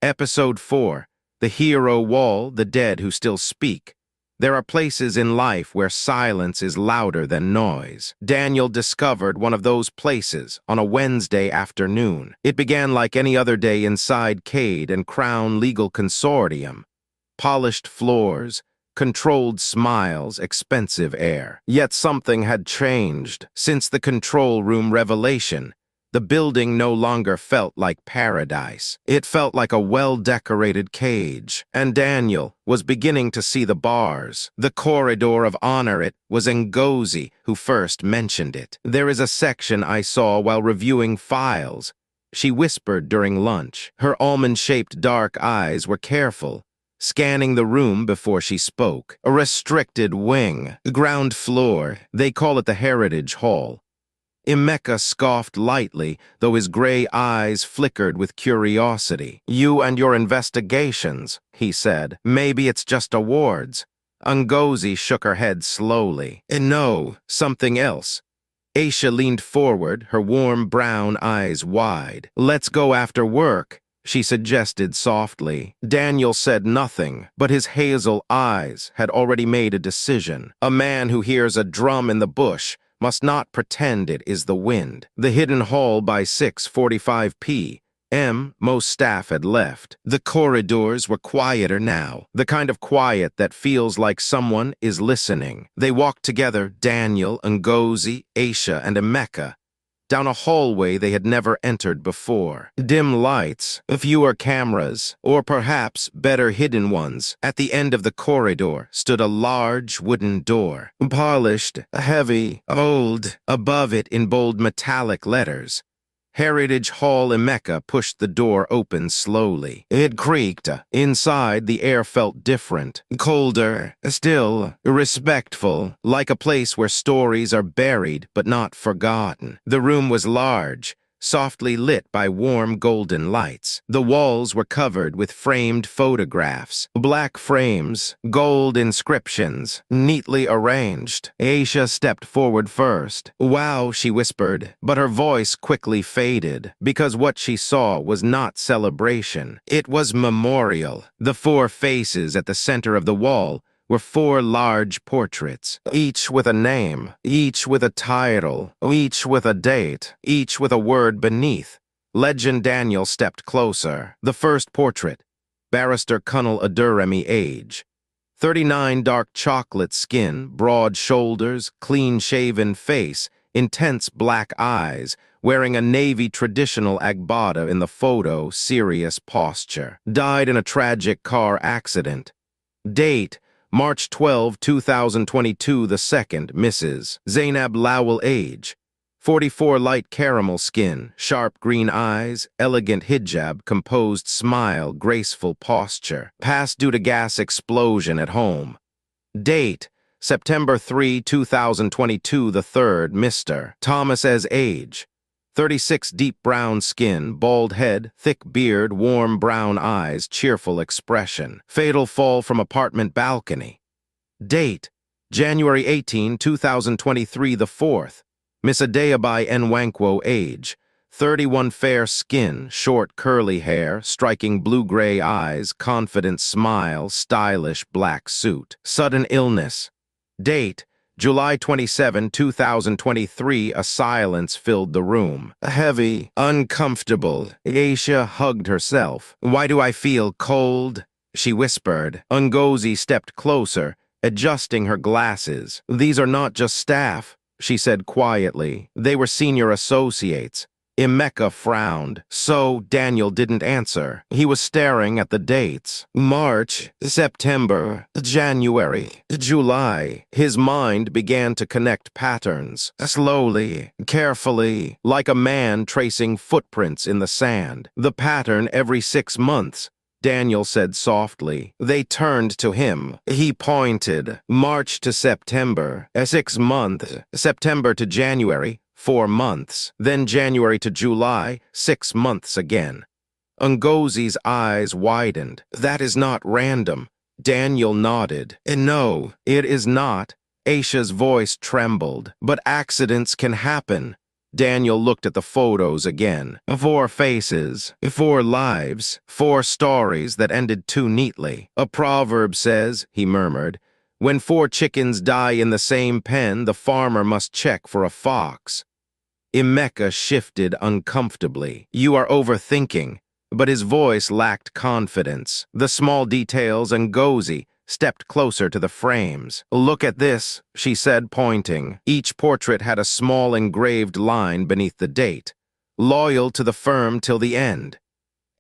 Episode 4. The Hero Wall, the Dead Who Still Speak. There are places in life where silence is louder than noise. Daniel discovered one of those places on a Wednesday afternoon. It began like any other day inside Cade and Crown Legal Consortium. Polished floors, controlled smiles, expensive air. Yet something had changed. Since the control room revelation, the building no longer felt like paradise. It felt like a well-decorated cage, and Daniel was beginning to see the bars. The corridor of honor. It was Ngozi who first mentioned it. "There is a section I saw while reviewing files," she whispered during lunch. Her almond-shaped dark eyes were careful, scanning the room before she spoke. "A restricted wing. Ground floor. They call it the Heritage Hall." Emeka scoffed lightly, though his gray eyes flickered with curiosity. "You and your investigations," he said. "Maybe it's just awards." Ngozi shook her head slowly. "No, something else." Aisha leaned forward, her warm brown eyes wide. "Let's go after work," she suggested softly. Daniel said nothing, but his hazel eyes had already made a decision. A man who hears a drum in the bush must not pretend it is the wind. The hidden hall by 6:45 p.m. Most staff had left. The corridors were quieter now, the kind of quiet that feels like someone is listening. They walked together, Daniel, Ngozi, Aisha, and Emeka, down a hallway they had never entered before. Dim lights, fewer cameras, or perhaps better hidden ones. At the end of the corridor stood a large wooden door. Polished, heavy, old. Above it in bold metallic letters, Heritage Hall. Emeka pushed the door open slowly. It creaked. Inside, the air felt different. Colder, still, respectful, like a place where stories are buried but not forgotten. The room was large, softly lit by warm golden lights. The walls were covered with framed photographs, black frames, gold inscriptions, neatly arranged. Aisha stepped forward first. "Wow," she whispered, but her voice quickly faded, because what she saw was not celebration. It was memorial. The four faces at the center of the wall were four large portraits, each with a name, each with a title, each with a date, each with a word beneath. Legend. Daniel stepped closer. The first portrait, Barrister Kunal Aduremi, age 39, dark chocolate skin, broad shoulders, clean-shaven face, intense black eyes, wearing a Navy traditional agbada in the photo, serious posture. Died in a tragic car accident. Date, March 12, 2022, the second, Mrs. Zainab Lawal, age 44, light caramel skin, sharp green eyes, elegant hijab, composed smile, graceful posture. Passed due to gas explosion at home. Date, September 3, 2022, the third, Mr. Thomas S, age 36, deep brown skin, bald head, thick beard, warm brown eyes, cheerful expression. Fatal fall from apartment balcony. Date, January 18, 2023, the fourth, Miss Adebayo Nwankwo, age 31, fair skin, short curly hair, striking blue-gray eyes, confident smile, stylish black suit. Sudden illness. Date, July 27, 2023, a silence filled the room. Heavy, uncomfortable. Aisha hugged herself. "Why do I feel cold?" she whispered. Ngozi stepped closer, adjusting her glasses. "These are not just staff," she said quietly. "They were senior associates." Emeka frowned. So Daniel didn't answer. He was staring at the dates. March, September, January, July. His mind began to connect patterns, slowly, carefully, like a man tracing footprints in the sand. "The pattern every 6 months," Daniel said softly. They turned to him. He pointed. "March to September, 6 months. September to January, 4 months. Then January to July, 6 months again." Ngozi's eyes widened. "That is not random." Daniel nodded. "No, it is not." Aisha's voice trembled. "But accidents can happen." Daniel looked at the photos again. 4 faces, 4 lives, 4 stories that ended too neatly. A proverb says, he murmured, when 4 chickens die in the same pen, the farmer must check for a fox. Emeka shifted uncomfortably. You are overthinking. But his voice lacked confidence. The small details, and Ngozi stepped closer to the frames. Look at this, she said, pointing. Each portrait had a small engraved line beneath the date. Loyal to the firm till the end.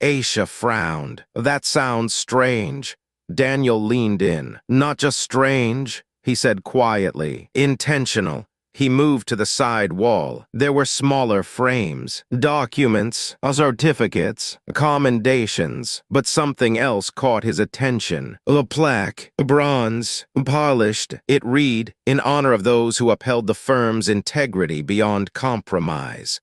Aisha frowned. That sounds strange. Daniel leaned in. Not just strange, he said quietly. Intentional. He moved to the side wall. There were smaller frames, documents, certificates, commendations, but something else caught his attention. A plaque, bronze, polished. It read, in honor of those who upheld the firm's integrity beyond compromise.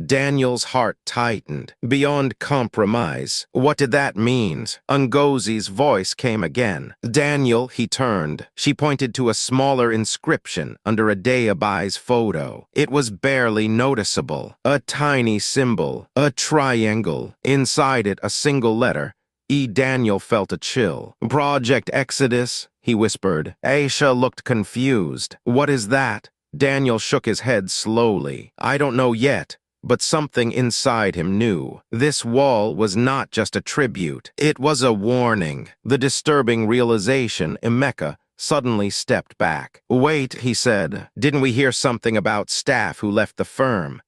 Daniel's heart tightened. Beyond compromise. What did that mean? Ngozi's voice came again. Daniel, he turned. She pointed to a smaller inscription under Adebayo's photo. It was barely noticeable. A tiny symbol, a triangle. Inside it, a single letter. Daniel felt a chill. Project Exodus, he whispered. Aisha looked confused. What is that? Daniel shook his head slowly. I don't know yet. But something inside him knew. This wall was not just a tribute. It was a warning. The disturbing realization, Emeka suddenly stepped back. Wait, he said. Didn't we hear something about staff who left the firm?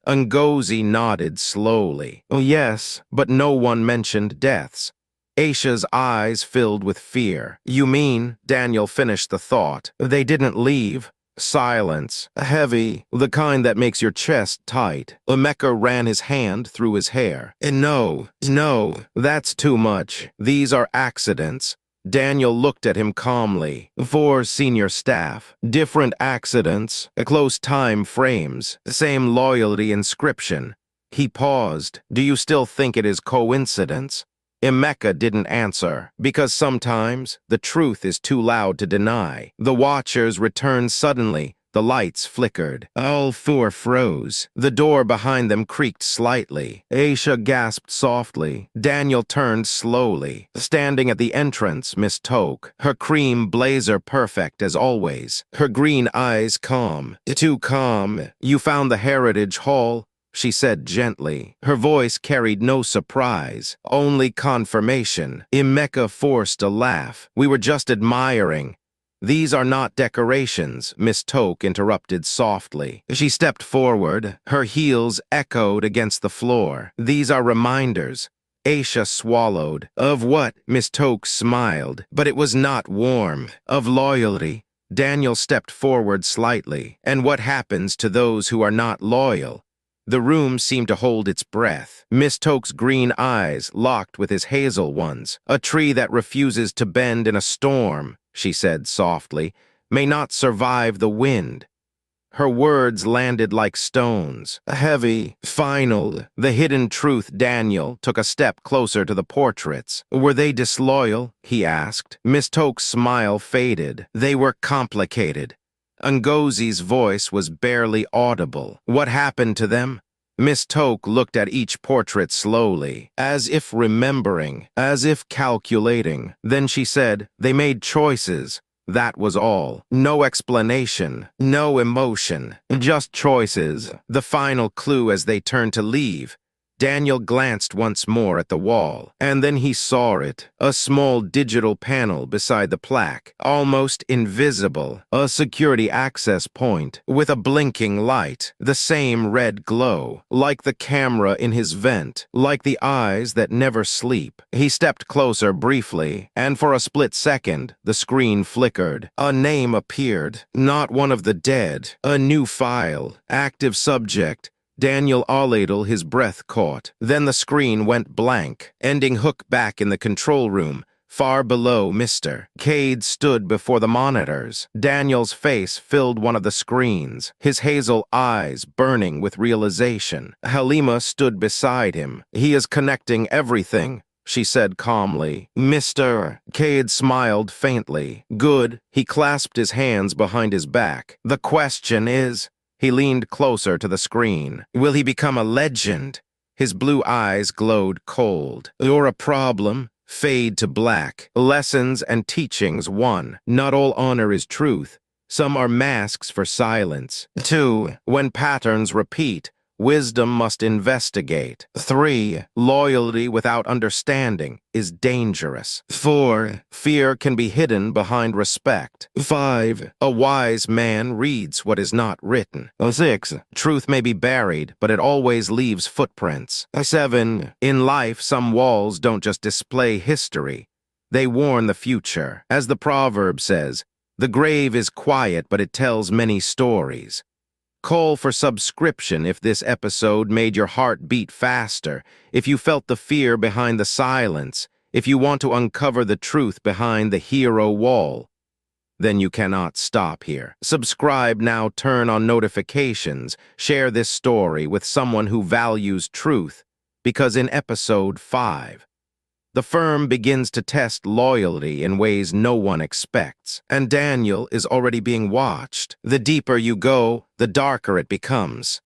Ngozi nodded slowly. Oh, yes, but no one mentioned deaths. Aisha's eyes filled with fear. You mean, Daniel finished the thought, they didn't leave? Silence, heavy, the kind that makes your chest tight. Emeka ran his hand through his hair. No, that's too much. These are accidents. Daniel looked at him calmly. 4 senior staff, different accidents, close time frames, same loyalty inscription. He paused. Do you still think it is coincidence? Emeka didn't answer, because sometimes the truth is too loud to deny. The watchers returned suddenly. The lights flickered. All 4 froze. The door behind them creaked slightly. Aisha gasped softly. Daniel turned slowly. Standing at the entrance, Miss Toke, her cream blazer perfect as always, her green eyes calm. Too calm. You found the Heritage Hall? She said gently. Her voice carried no surprise, only confirmation. Emeka forced a laugh. We were just admiring. These are not decorations, Miss Toke interrupted softly. She stepped forward. Her heels echoed against the floor. These are reminders. Aisha swallowed. Of what? Miss Toke smiled, but it was not warm. Of loyalty. Daniel stepped forward slightly. And what happens to those who are not loyal? The room seemed to hold its breath. Miss Toke's green eyes locked with his hazel ones. A tree that refuses to bend in a storm, she said softly, may not survive the wind. Her words landed like stones, heavy, final. The hidden truth. Daniel took a step closer to the portraits. Were they disloyal? He asked. Miss Toke's smile faded. They were complicated. Ngozi's voice was barely audible. What happened to them? Miss Toke looked at each portrait slowly, as if remembering, as if calculating. Then she said, they made choices. That was all. No explanation, no emotion, just choices. The final clue as they turned to leave. Daniel glanced once more at the wall, and then he saw it, a small digital panel beside the plaque, almost invisible, a security access point with a blinking light, the same red glow, like the camera in his vent, like the eyes that never sleep. He stepped closer briefly, and for a split second, the screen flickered. A name appeared, not one of the dead, a new file, active subject, Daniel Oladle, his breath caught. Then the screen went blank, ending Hook back in the control room. Far below, Mr. Cade stood before the monitors. Daniel's face filled one of the screens, his hazel eyes burning with realization. Halima stood beside him. He is connecting everything, she said calmly. Mr. Cade smiled faintly. Good. He clasped his hands behind his back. The question is... He leaned closer to the screen. Will he become a legend? His blue eyes glowed cold. You're a problem. Fade to black. Lessons and teachings 1. Not all honor is truth. Some are masks for silence. 2. When patterns repeat, wisdom must investigate. 3. Loyalty without understanding is dangerous. 4. Fear can be hidden behind respect. 5. A wise man reads what is not written. 6. Truth may be buried, but it always leaves footprints. 7. In life, some walls don't just display history. They warn the future. As the proverb says, the grave is quiet, but it tells many stories. Call for subscription if this episode made your heart beat faster, if you felt the fear behind the silence, if you want to uncover the truth behind the hero wall. Then you cannot stop here. Subscribe now, turn on notifications, share this story with someone who values truth, because in episode 5, the firm begins to test loyalty in ways no one expects, and Daniel is already being watched. The deeper you go, the darker it becomes.